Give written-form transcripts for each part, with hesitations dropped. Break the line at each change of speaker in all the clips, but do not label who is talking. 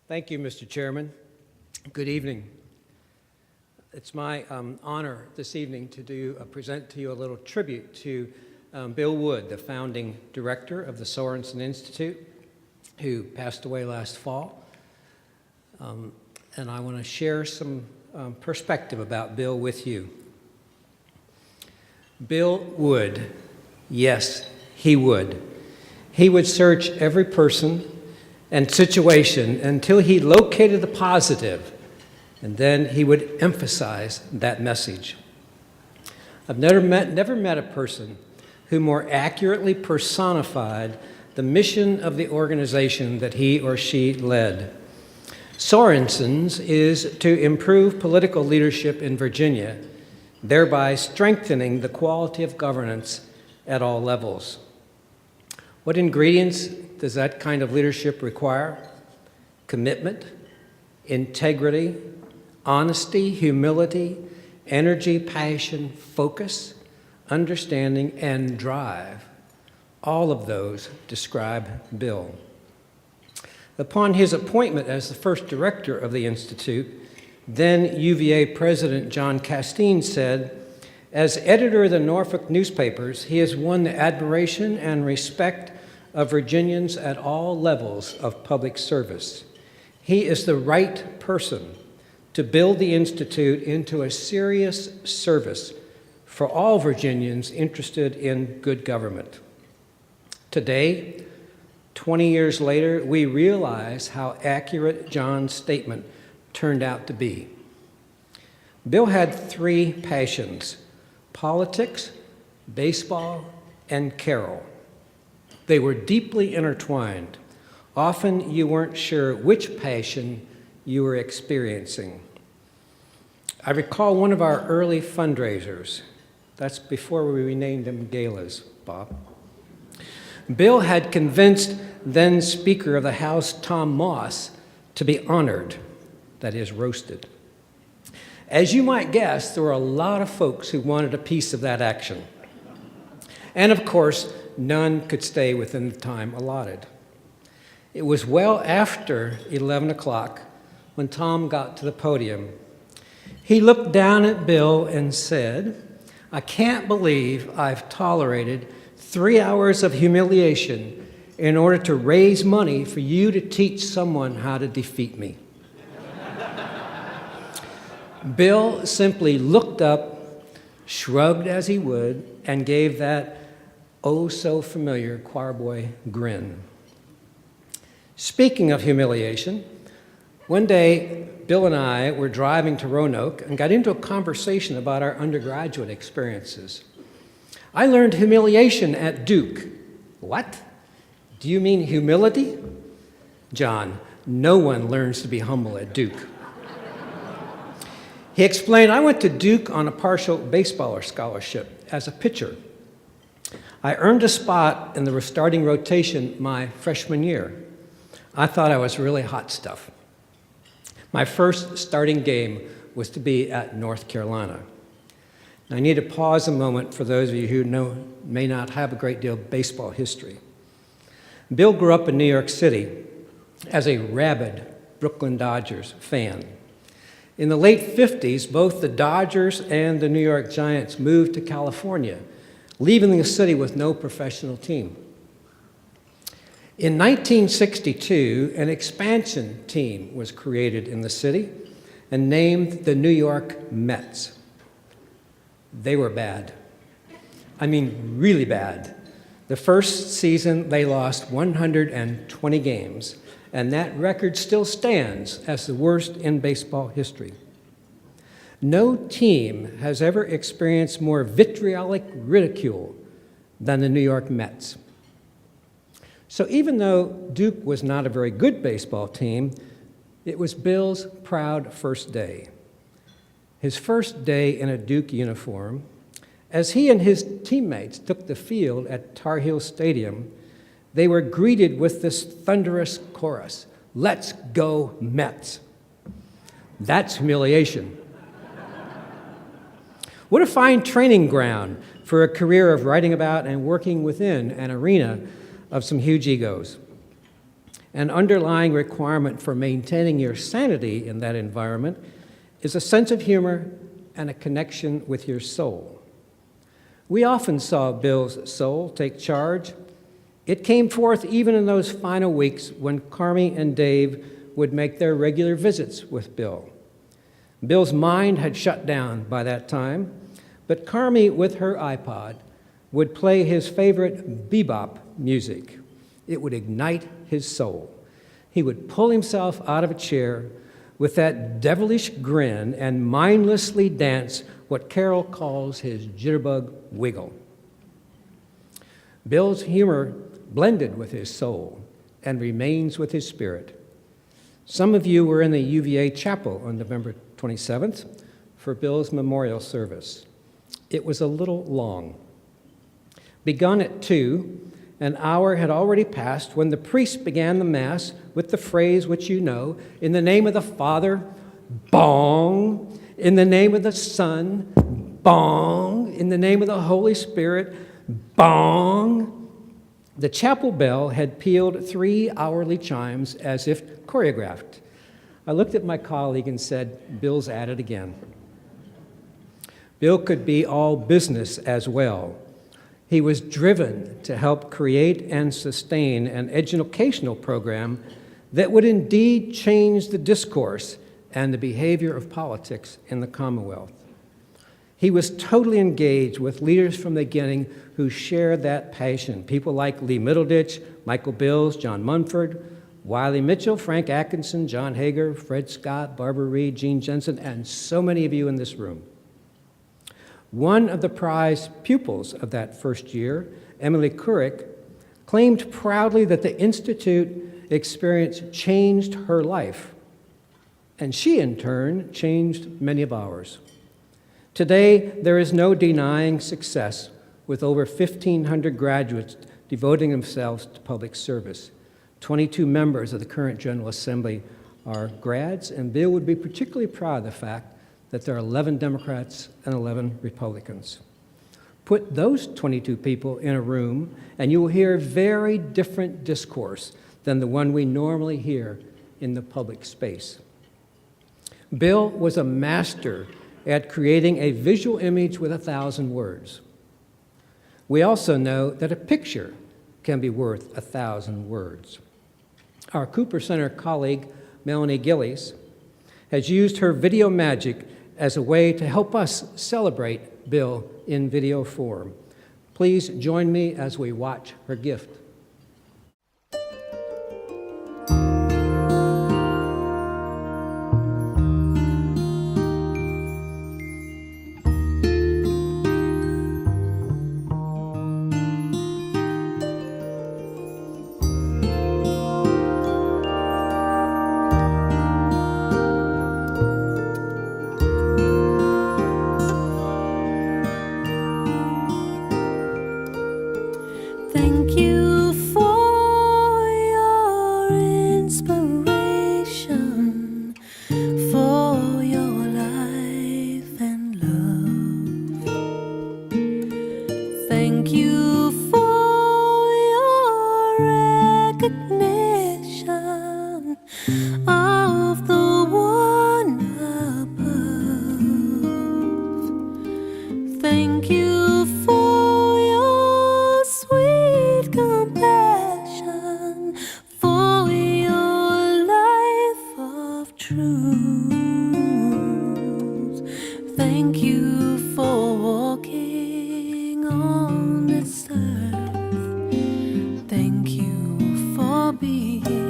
Thank you, Mr. Chairman. Good evening. It's my honor this evening to present to you a little tribute to Bill Wood, the founding director of the Sorensen Institute, who passed away last fall. And I want to share some perspective about Bill with you. Bill would, yes, he would. He would search every person and situation until he located the positive, and then he would emphasize that message. I've never met a person who more accurately personified the mission of the organization that he or she led. Sorensen's is to improve political leadership in Virginia, thereby strengthening the quality of governance at all levels. What ingredients does that kind of leadership require? Commitment, integrity, honesty, humility, energy, passion, focus, understanding, and drive. All of those describe Bill. Upon his appointment as the first director of the Institute, then UVA President John Castine said, "As editor of the Norfolk newspapers, he has won the admiration and respect of Virginians at all levels of public service. He is the right person to build the Institute into a serious service for all Virginians interested in good government." Today, 20 years later, we realize how accurate John's statement turned out to be. Bill had three passions: politics, baseball, and carol. They were deeply intertwined. Often you weren't sure which passion you were experiencing. I recall one of our early fundraisers. That's before we renamed them galas, Bob. Bill had convinced then Speaker of the House, Tom Moss, to be honored, that is, roasted. As you might guess, there were a lot of folks who wanted a piece of that action. And of course, none could stay within the time allotted. It was well after 11 o'clock when Tom got to the podium. He looked down at Bill and said, "I can't believe I've tolerated 3 hours of humiliation in order to raise money for you to teach someone how to defeat me." Bill simply looked up, shrugged as he would, and gave that oh-so-familiar choir boy grin. Speaking of humiliation, one day, Bill and I were driving to Roanoke and got into a conversation about our undergraduate experiences. "I learned humiliation at Duke." "What? Do you mean humility?" "John, no one learns to be humble at Duke." He explained, "I went to Duke on a partial baseball scholarship as a pitcher. I earned a spot in the starting rotation my freshman year. I thought I was really hot stuff. My first starting game was to be at North Carolina." Now, I need to pause a moment for those of you who may not have a great deal of baseball history. Bill grew up in New York City as a rabid Brooklyn Dodgers fan. In the late 50s, both the Dodgers and the New York Giants moved to California, leaving the city with no professional team. In 1962, an expansion team was created in the city and named the New York Mets. They were bad. I mean, really bad. The first season, they lost 120 games, and that record still stands as the worst in baseball history. No team has ever experienced more vitriolic ridicule than the New York Mets. So even though Duke was not a very good baseball team, it was Bill's proud first day. His first day in a Duke uniform, as he and his teammates took the field at Tar Heel Stadium, they were greeted with this thunderous chorus, "Let's go Mets." That's humiliation. What a fine training ground for a career of writing about and working within an arena of some huge egos. An underlying requirement for maintaining your sanity in that environment is a sense of humor and a connection with your soul. We often saw Bill's soul take charge. It came forth even in those final weeks when Carmi and Dave would make their regular visits with Bill. Bill's mind had shut down by that time, but Carmi, with her iPod, would play his favorite bebop music. It would ignite his soul. He would pull himself out of a chair with that devilish grin and mindlessly dance what Carol calls his jitterbug wiggle. Bill's humor blended with his soul and remains with his spirit. Some of you were in the UVA chapel on November 27th for Bill's memorial service. It was a little long. Begun at 2, an hour had already passed when the priest began the Mass with the phrase which you know, in the name of the Father, bong, in the name of the Son, bong, in the name of the Holy Spirit, bong. The chapel bell had pealed 3 hourly chimes as if choreographed. I looked at my colleague and said, Bill's at it again. Bill could be all business as well. He was driven to help create and sustain an educational program that would indeed change the discourse and the behavior of politics in the Commonwealth. He was totally engaged with leaders from the beginning who shared that passion, people like Lee Middleditch, Michael Bills, John Munford, Wiley Mitchell, Frank Atkinson, John Hager, Fred Scott, Barbara Reed, Gene Jensen, and so many of you in this room. One of the prize pupils of that first year, Emily Couric, claimed proudly that the Institute experience changed her life, and she in turn changed many of ours. Today, there is no denying success with over 1,500 graduates devoting themselves to public service. 22 members of the current General Assembly are grads, and Bill would be particularly proud of the fact that there are 11 Democrats and 11 Republicans. Put those 22 people in a room, and you will hear very different discourse than the one we normally hear in the public space. Bill was a master at creating a visual image with 1,000 words. We also know that a picture can be worth 1,000 words. Our Cooper Center colleague, Melanie Gillies, has used her video magic as a way to help us celebrate Bill in video form. Please join me as we watch her gift.
Thank you for your inspiration, for your life and love. Thank you for your recognition of the one above. Thank you for your sweet compassion, for your life of truth. Thank you for walking on this earth. Thank you for being you.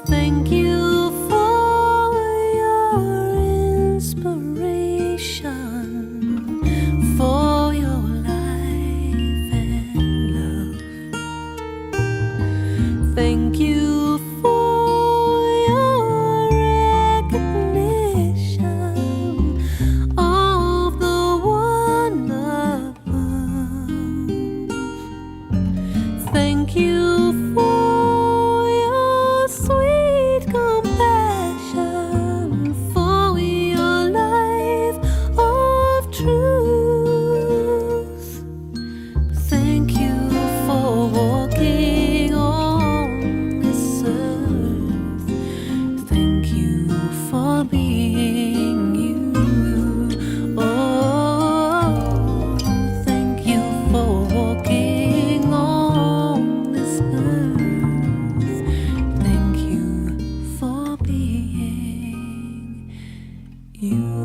Thank you for your inspiration, for your life and love. Thank you for your recognition of the one above. Thank you for your sweet compassion, for your life of truth. Thank you for walking on this earth. Thank you for being you. Oh, thank you for walking on this earth. Thank you for being you.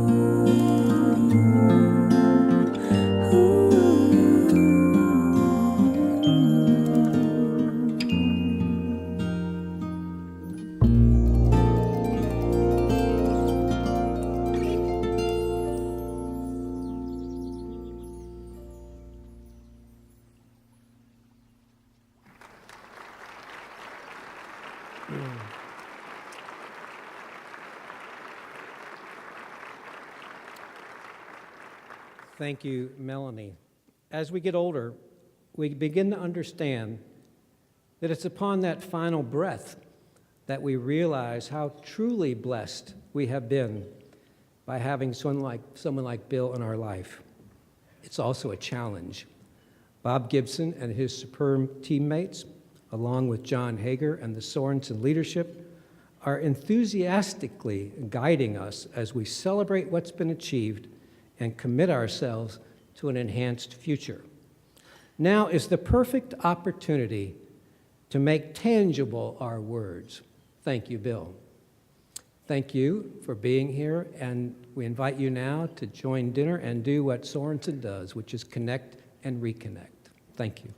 Thank you, Melanie. As we get older, we begin to understand that it's upon that final breath that we realize how truly blessed we have been by having someone like Bill in our life. It's also a challenge. Bob Gibson and his superb teammates, along with John Hager and the Sorensen leadership, are enthusiastically guiding us as we celebrate what's been achieved and commit ourselves to an enhanced future. Now is the perfect opportunity to make tangible our words. Thank you, Bill. Thank you for being here, and we invite you now to join dinner and do what Sorensen does, which is connect and reconnect. Thank you.